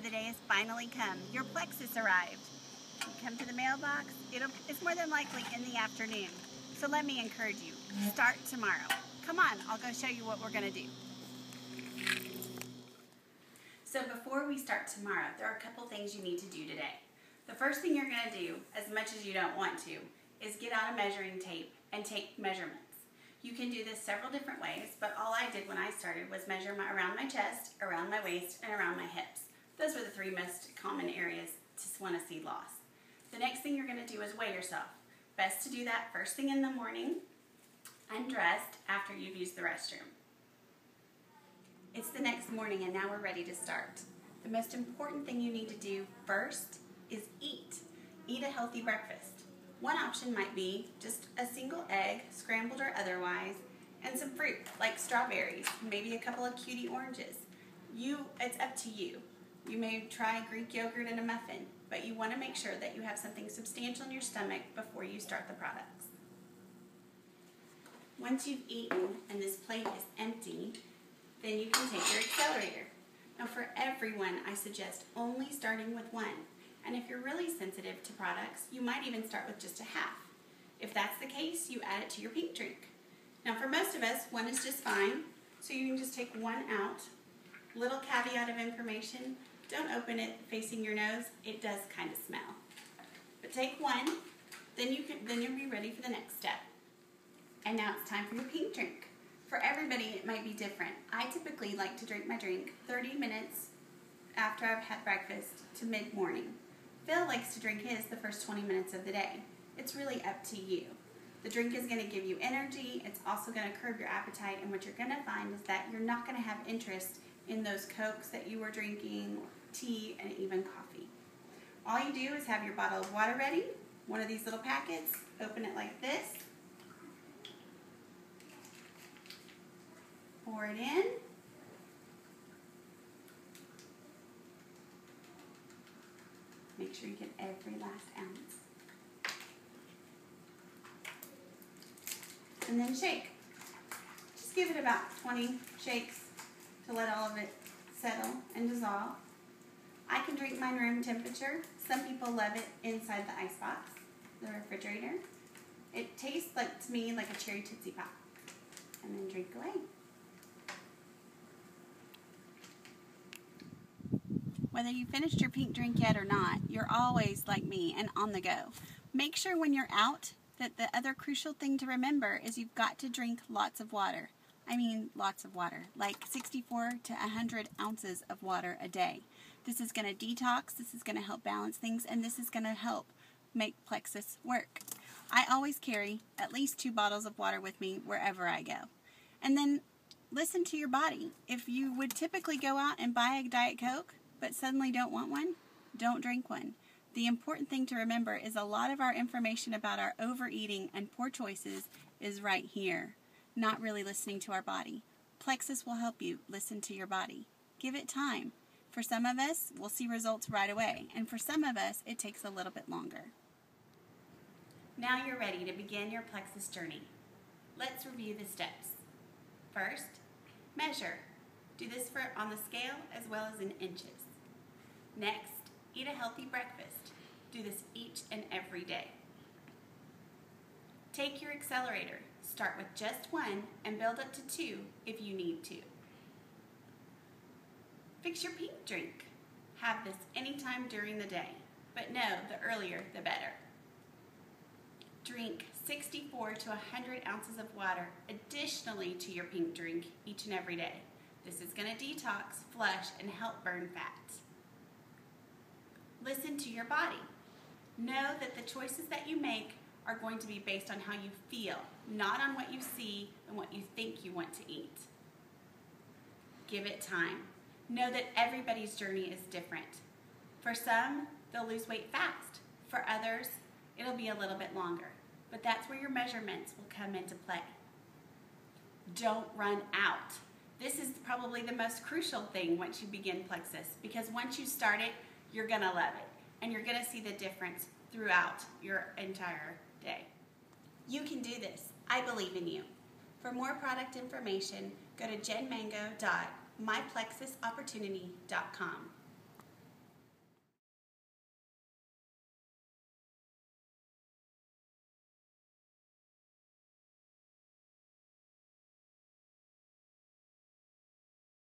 the day has finally come. Your Plexus arrived. You come to the mailbox, it's more than likely in the afternoon. So let me encourage you, start tomorrow. Come on, I'll go show you what we're gonna do. So before we start tomorrow, there are a couple things you need to do today. The first thing you're gonna do, as much as you don't want to, is get out a measuring tape and take measurements. You can do this several different ways, but all I did when I started was measure around my chest, around my waist, and around my hips. Those were the three most common areas to want to see loss. The next thing you're going to do is weigh yourself. Best to do that first thing in the morning, undressed after you've used the restroom. It's the next morning and now we're ready to start. The most important thing you need to do first is eat. Eat a healthy breakfast. One option might be just a single egg, scrambled or otherwise, and some fruit like strawberries, maybe a couple of cutie oranges. It's up to you. You may try Greek yogurt in a muffin, but you want to make sure that you have something substantial in your stomach before you start the products. Once you've eaten and this plate is empty, then you can take your accelerator. Now for everyone, I suggest only starting with one. And if you're really sensitive to products, you might even start with just a half. If that's the case, you add it to your pink drink. Now for most of us, one is just fine, so you can just take one out. Little caveat of information, don't open it facing your nose, it does kind of smell. But take one, then you'll be ready for the next step. And now it's time for your pink drink. For everybody, it might be different. I typically like to drink my drink 30 minutes after I've had breakfast to mid-morning. Phil likes to drink his the first 20 minutes of the day. It's really up to you. The drink is going to give you energy, it's also going to curb your appetite, and what you're going to find is that you're not going to have interest in those Cokes that you were drinking, tea, and even coffee. All you do is have your bottle of water ready, one of these little packets, open it like this, pour it in, make sure you get every last ounce. And then shake. Just give it about 20 shakes to let all of it settle and dissolve. I can drink mine room temperature. Some people love it inside the icebox, the refrigerator. It tastes to me like a cherry Tootsie Pop. And then drink away. Whether you finished your pink drink yet or not, you're always like me and on the go. Make sure when you're out that the other crucial thing to remember is you've got to drink lots of water. I mean lots of water, like 64 to 100 ounces of water a day. This is going to detox, this is going to help balance things, and this is going to help make Plexus work. I always carry at least 2 bottles of water with me wherever I go. And then listen to your body. If you would typically go out and buy a Diet Coke, but suddenly don't want one, don't drink one. The important thing to remember is a lot of our information about our overeating and poor choices is right here, not really listening to our body. Plexus will help you listen to your body. Give it time. For some of us, we'll see results right away, and for some of us, it takes a little bit longer. Now you're ready to begin your Plexus journey. Let's review the steps. First, measure. Do this on the scale as well as in inches. Next, eat a healthy breakfast. Do this each and every day. Take your accelerator. Start with just one and build up to 2 if you need to. Fix your pink drink. Have this anytime during the day, but no, the earlier the better. Drink 64 to 100 ounces of water additionally to your pink drink each and every day. This is going to detox, flush, and help burn fat. Listen to your body. Know that the choices that you make are going to be based on how you feel, not on what you see and what you think you want to eat. Give it time. Know that everybody's journey is different. For some, they'll lose weight fast. For others, it'll be a little bit longer. But that's where your measurements will come into play. Don't run out. This is probably the most crucial thing once you begin Plexus, because once you start it, you're going to love it, and you're going to see the difference throughout your entire day. You can do this. I believe in you. For more product information, go to jenmango.myplexusopportunity.com.